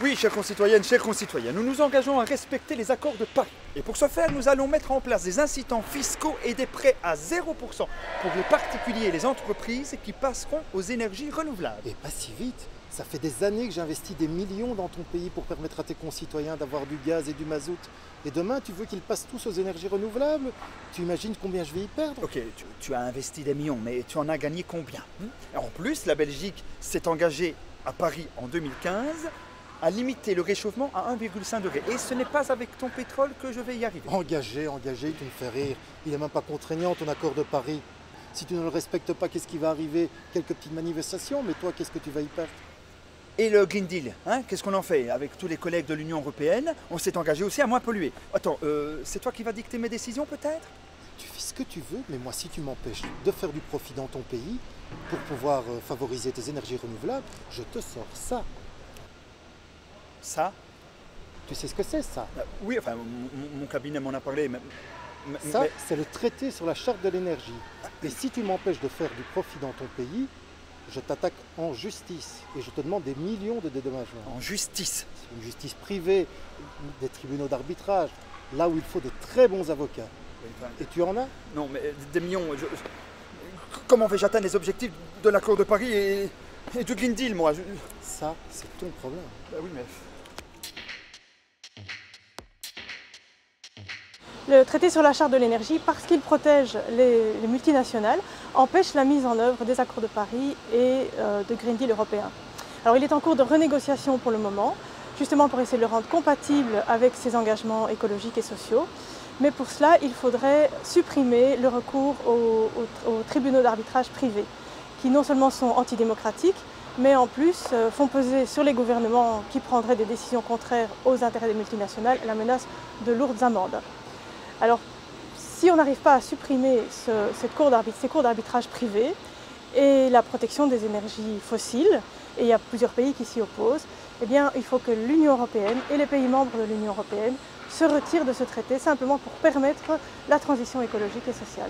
Oui, chers concitoyennes, chers concitoyens, nous nous engageons à respecter les accords de Paris. Et pour ce faire, nous allons mettre en place des incitants fiscaux et des prêts à 0% pour les particuliers et les entreprises qui passeront aux énergies renouvelables. Et pas si vite. Ça fait des années que j'investis des millions dans ton pays pour permettre à tes concitoyens d'avoir du gaz et du mazout. Et demain, tu veux qu'ils passent tous aux énergies renouvelables? Tu imagines combien je vais y perdre? Ok, tu as investi des millions, mais tu en as gagné combien? Et en plus, la Belgique s'est engagée à Paris en 2015 à limiter le réchauffement à 1,5 degré. Et ce n'est pas avec ton pétrole que je vais y arriver. Engagé, tu me fais rire. Il n'est même pas contraignant ton accord de Paris. Si tu ne le respectes pas, qu'est-ce qui va arriver? Quelques petites manifestations, mais toi, qu'est-ce que tu vas y perdre? Et le Green Deal, hein, qu'est-ce qu'on en fait? Avec tous les collègues de l'Union européenne, on s'est engagé aussi à moins polluer. Attends, c'est toi qui vas dicter mes décisions peut-être? Tu fais ce que tu veux, mais moi, si tu m'empêches de faire du profit dans ton pays, pour pouvoir favoriser tes énergies renouvelables, je te sors ça. Ça? Tu sais ce que c'est, ça? Oui, enfin, mon cabinet m'en a parlé, mais... Ça, c'est le traité sur la charte de l'énergie. Et si tu m'empêches de faire du profit dans ton pays, je t'attaque en justice et je te demande des millions de dédommagements. En justice? C'est une justice privée, des tribunaux d'arbitrage, là où il faut de très bons avocats. Et tu en as? Non, mais des millions... Comment vais-je atteindre les objectifs de l'accord de Paris et du Green Deal, moi? Ça, c'est ton problème. Bah oui, mais... Le traité sur la charte de l'énergie, parce qu'il protège les multinationales, empêche la mise en œuvre des accords de Paris et de Green Deal européen. Alors il est en cours de renégociation pour le moment, justement pour essayer de le rendre compatible avec ses engagements écologiques et sociaux. Mais pour cela, il faudrait supprimer le recours aux tribunaux d'arbitrage privés, qui non seulement sont antidémocratiques, mais en plus font peser sur les gouvernements qui prendraient des décisions contraires aux intérêts des multinationales la menace de lourdes amendes. Alors, si on n'arrive pas à supprimer ces cours d'arbitrage privés et la protection des énergies fossiles, et il y a plusieurs pays qui s'y opposent, eh bien, il faut que l'Union européenne et les pays membres de l'Union européenne se retirent de ce traité simplement pour permettre la transition écologique et sociale.